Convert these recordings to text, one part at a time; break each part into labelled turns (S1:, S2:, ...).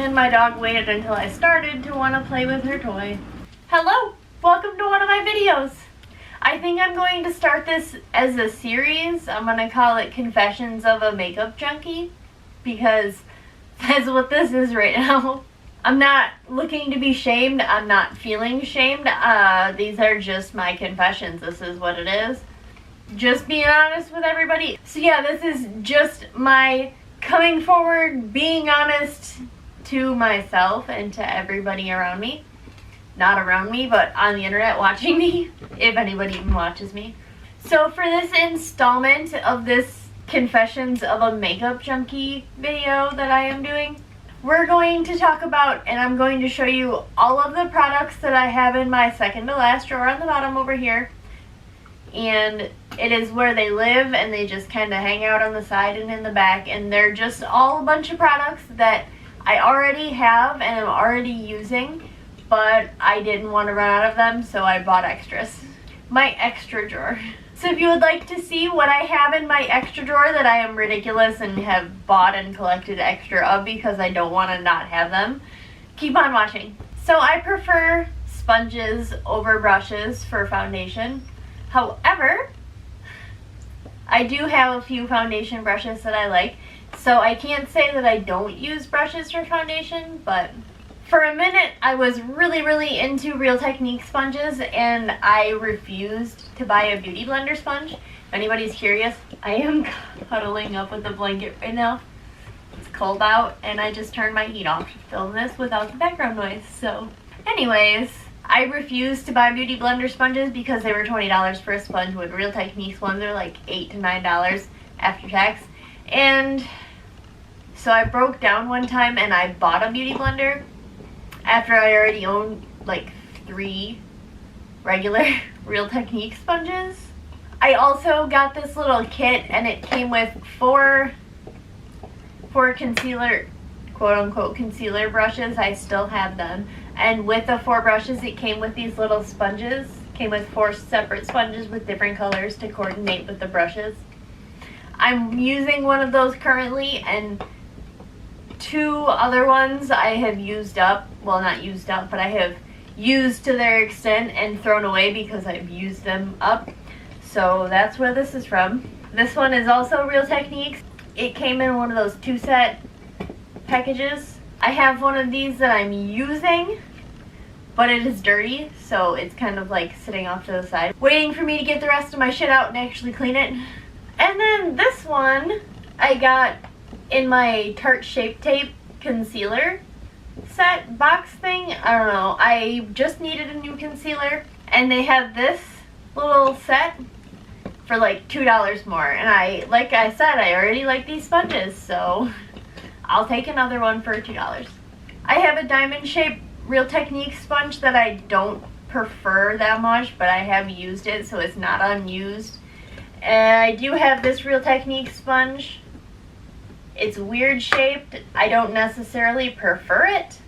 S1: then my dog waited until I started to want to play with her toy. Hello! Welcome to one of my videos! I think I'm going to start this as a series. I'm going to call it Confessions of a Makeup Junkie, because that's what this is right now. I'm not looking to be shamed. I'm not feeling shamed. These are just my confessions. This is what it is. Just being honest with everybody. So yeah, this is just my coming forward, being honest to myself and to everybody around me. Not around me, but on the internet watching me, if anybody even watches me. So for this installment of this Confessions of a Makeup Junkie video that I am doing, we're going to talk about, and I'm going to show you all of the products that I have in my second to last drawer on the bottom over here. And it is where they live, and they just kind of hang out on the side and in the back, and they're just all a bunch of products that I already have and am already using, but I didn't want to run out of them, so I bought extras. My extra drawer. So if you would like to see what I have in my extra drawer that I am ridiculous and have bought and collected extra of because I don't want to not have them, keep on watching. So I prefer sponges over brushes for foundation. However, I do have a few foundation brushes that I like, so I can't say that I don't use brushes for foundation, but for a minute I was really into Real Technique sponges, and I refused to buy a beauty blender sponge. If anybody's curious, I am cuddling up with a blanket right now. It's cold out, and I just turned my heat off to film this without the background noise. So anyways, I refused to buy beauty blender sponges because they were $20 for a sponge, when Real Techniques ones are like $8 to $9 after tax. And so I broke down one time and I bought a beauty blender after I already owned like 3 regular Real Technique sponges. I also got this little kit, and it came with four concealer, quote unquote concealer brushes. I still have them. And with the 4 brushes, it came with these little sponges. Came with 4 separate sponges with different colors to coordinate with the brushes. I'm using one of those currently, and 2 other ones I have used up. Well, not used up, but I have used to their extent and thrown away because I've used them up. So that's where this is from. This one is also Real Techniques. It came in one of those 2-set packages. I have one of these that I'm using, but it is dirty, so it's kind of like sitting off to the side, waiting for me to get the rest of my shit out and actually clean it. And then this one I got in my Tarte Shape Tape concealer set box thing. I don't know, I just needed a new concealer, and they had this little set for like $2 more, and like I said, I already like these sponges, so I'll take another one for $2. I have a diamond shaped Real Technique sponge that I don't prefer that much, but I have used it, so it's not unused. And I do have this Real Technique sponge. It's weird shaped. I don't necessarily prefer it.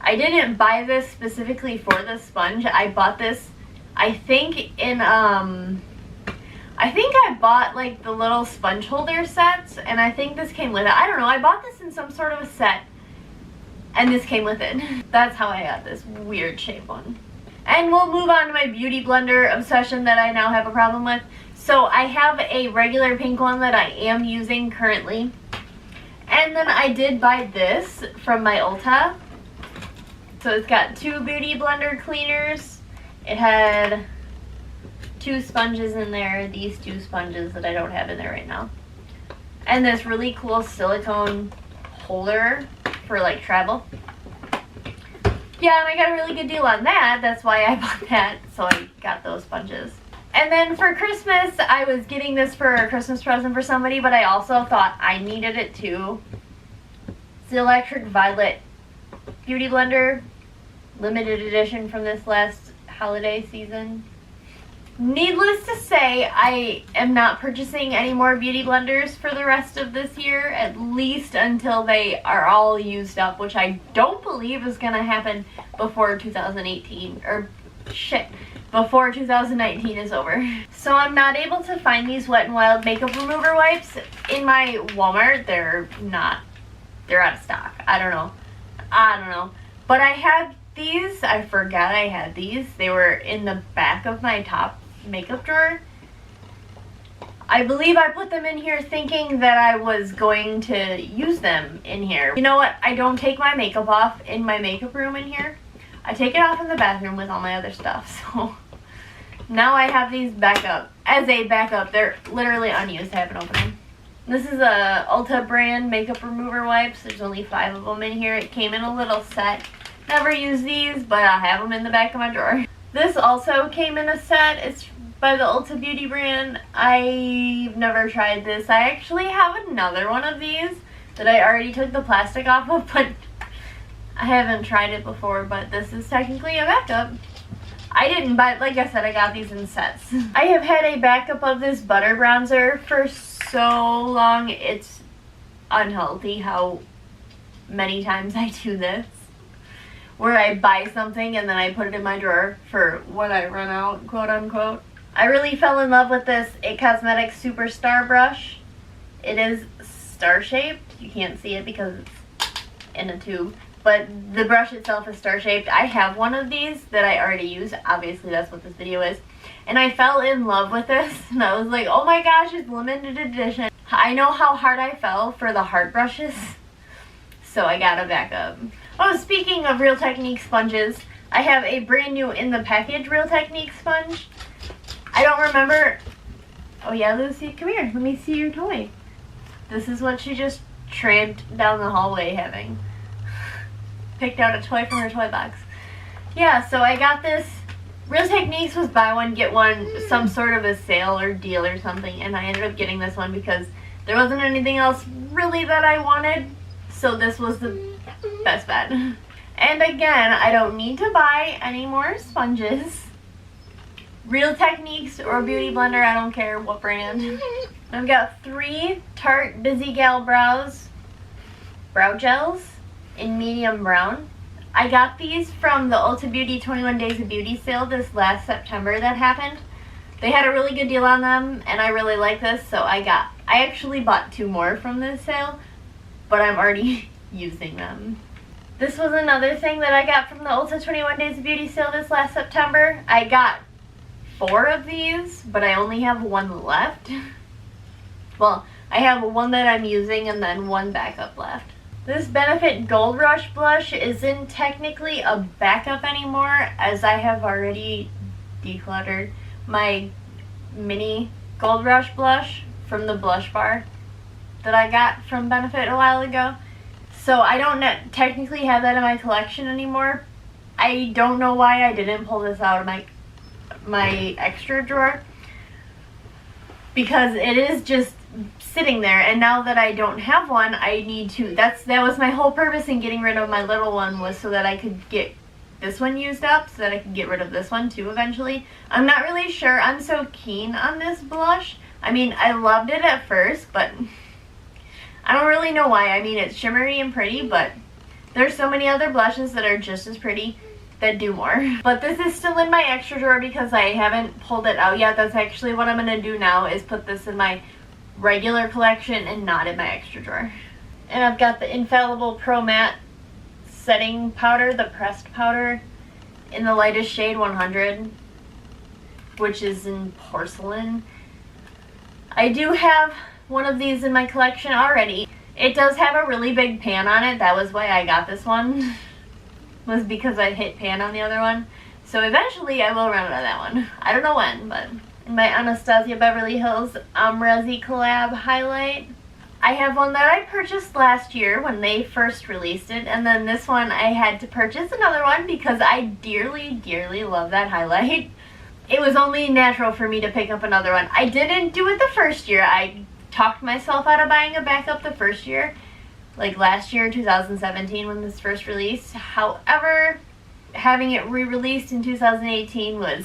S1: I didn't buy this specifically for the sponge. I bought this, I think in, I think I bought like the little sponge holder sets, and I think this came with it. I don't know, I bought this in some sort of a set, and this came with it. That's how I got this weird shape one. And we'll move on to my beauty blender obsession that I now have a problem with. So I have a regular pink one that I am using currently. And then I did buy this from my Ulta. So it's got 2 beauty blender cleaners. It had 2 sponges in there, these 2 sponges that I don't have in there right now. And this really cool silicone holder for like travel. Yeah, and I got a really good deal on that. That's why I bought that. So I got those sponges. And then for Christmas, I was getting this for a Christmas present for somebody, but I also thought I needed it too. It's the Electric Violet Beauty Blender, limited edition from this last holiday season. Needless to say, I am not purchasing any more beauty blenders for the rest of this year, at least until they are all used up, which I don't believe is going to happen before 2018, or shit, before 2019 is over. So I'm not able to find these Wet n Wild makeup remover wipes in my Walmart. They're out of stock. I don't know. I don't know. But I had these. I forgot I had these. They were in the back of my top makeup drawer. I believe I put them in here thinking that I was going to use them in here. You know what? I don't take my makeup off in my makeup room in here. I take it off in the bathroom with all my other stuff. So now I have these backup. As a backup, they're literally unused. I haven't opened them. This is a Ulta brand makeup remover wipes. There's only 5 of them in here. It came in a little set. Never use these, but I have them in the back of my drawer. This also came in a set. It's by the Ulta Beauty brand. I've never tried this. I actually have another one of these that I already took the plastic off of, but I haven't tried it before, but this is technically a backup. I didn't buy, like I said, I got these in sets. I have had a backup of this butter bronzer for so long. It's unhealthy how many times I do this, where I buy something and then I put it in my drawer for when I run out, quote unquote. I really fell in love with this It Cosmetics Superstar brush. It is star-shaped. You can't see it because it's in a tube, but the brush itself is star-shaped. I have one of these that I already use. Obviously, that's what this video is. And I fell in love with this, and I was like, oh my gosh, it's limited edition. I know how hard I fell for the heart brushes, so I got a backup. Oh, speaking of Real Technique sponges, I have a brand new in the package Real Technique sponge. I don't remember. Oh yeah, Lucy, come here. Let me see your toy. This is what she just tramped down the hallway having. Picked out a toy from her toy box. Yeah, so I got this. Real Techniques was buy one, get one, some sort of a sale or deal or something, and I ended up getting this one because there wasn't anything else really that I wanted, so this was the best bet. And again, I don't need to buy any more sponges. Real Techniques or Beauty Blender, I don't care what brand. I've got 3 Tarte Busy Gal brow gels in medium brown. I got these from the Ulta Beauty 21 Days of Beauty sale this last September that happened. They had a really good deal on them, and I really like this, so I actually bought 2 more from this sale, but I'm already using them. This was another thing that I got from the Ulta 21 Days of Beauty sale this last September. I got 4 of these, but I only have 1 left. Well, I have 1 that I'm using and then 1 backup left. This Benefit Gold Rush blush isn't technically a backup anymore, as I have already decluttered my mini Gold Rush blush from the blush bar that I got from Benefit a while ago. So I don't technically have that in my collection anymore. I don't know why I didn't pull this out of my extra drawer, because it is just sitting there, and now that I don't have one, I need to, that was my whole purpose in getting rid of my little one, was so that I could get this one used up, so that I could get rid of this one too eventually. I'm not really sure I'm so keen on this blush. I mean, I loved it at first, but I don't really know why. I mean, it's shimmery and pretty, but there's so many other blushes that are just as pretty that do more. But this is still in my extra drawer because I haven't pulled it out yet. That's actually what I'm going to do now, is put this in my regular collection and not in my extra drawer. And I've got the Infallible Pro Matte setting powder, the pressed powder, in the lightest shade 100, which is in porcelain. I do have one of these in my collection already. It does have a really big pan on it. That was why I got this one, was because I hit pan on the other one. So eventually I will run out of that one. I don't know when, but in my Anastasia Beverly Hills Resi collab highlight, I have one that I purchased last year when they first released it, and then this one I had to purchase another one because I dearly, dearly love that highlight. It was only natural for me to pick up another one. I didn't do it the first year. I talked myself out of buying a backup the first year, like last year, 2017, when this first released. However, having it re-released in 2018 was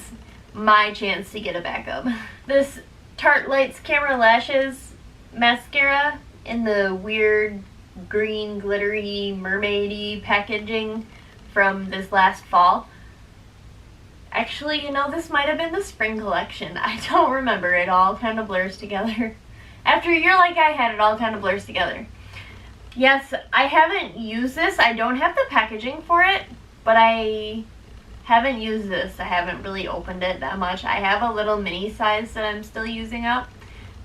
S1: my chance to get a backup. This Tarte Lights Camera Lashes mascara in the weird green glittery mermaidy packaging from this last fall. Actually, you know, this might have been the spring collection. I don't remember. It all kind of blurs together. After a year like I had, it all kind of blurs together. Yes, I haven't used this. I don't have the packaging for it, but I haven't used this. I haven't really opened it that much. I have a little mini size that I'm still using up.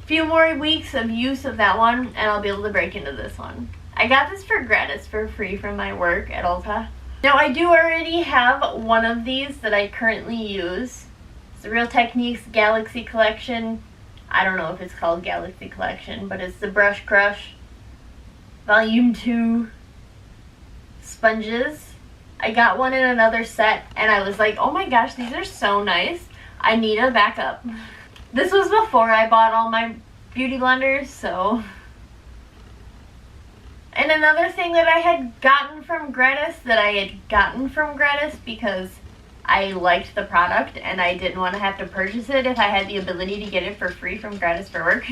S1: A few more weeks of use of that one, and I'll be able to break into this one. I got this for gratis for free from my work at Ulta. Now, I do already have one of these that I currently use. It's the Real Techniques Galaxy Collection. I don't know if it's called Galaxy Collection, but it's the Brush Crush Volume 2 sponges. I got one in another set, and I was like, oh my gosh, these are so nice. I need a backup. This was before I bought all my beauty blenders, so. And another thing that I had gotten from gratis, because I liked the product and I didn't want to have to purchase it if I had the ability to get it for free from gratis for work.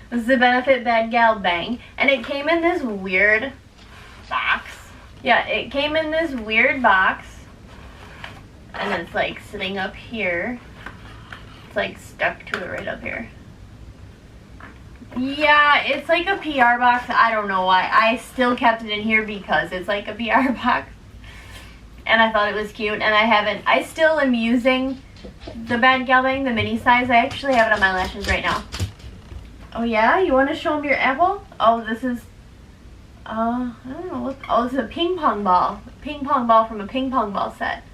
S1: This is the Benefit Bad Gal Bang, and it came in this weird box. Yeah, it came in this weird box, and it's like sitting up here. It's like stuck to it right up here. Yeah, it's like a PR box. I don't know why. I still kept it in here because it's like a PR box. And I thought it was cute, and I still am using the Bad Gal Bang, the mini size. I actually have it on my lashes right now. Oh yeah? You want to show them your apple? Oh, this is, I don't know what, oh, it's a ping pong ball. A ping pong ball from a ping pong ball set.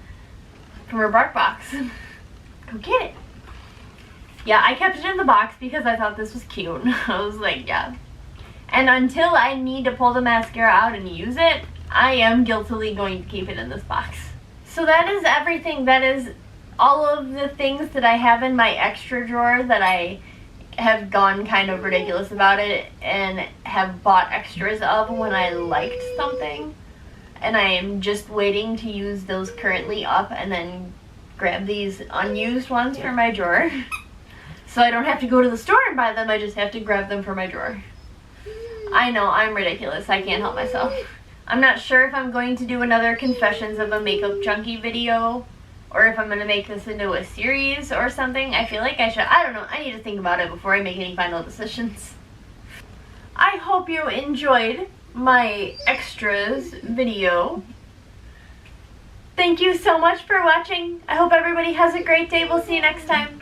S1: From her bark box. Go get it. Yeah, I kept it in the box because I thought this was cute. I was like, yeah. And until I need to pull the mascara out and use it, I am guiltily going to keep it in this box. So that is everything. That is all of the things that I have in my extra drawer that I have gone kind of ridiculous about it and have bought extras of when I liked something. And I am just waiting to use those currently up and then grab these unused ones from my drawer. So I don't have to go to the store and buy them, I just have to grab them from my drawer. I know, I'm ridiculous. I can't help myself. I'm not sure if I'm going to do another Confessions of a Makeup Junkie video, or if I'm going to make this into a series or something. I feel like I should. I don't know. I need to think about it before I make any final decisions. I hope you enjoyed my extras video. Thank you so much for watching. I hope everybody has a great day. We'll see you next time.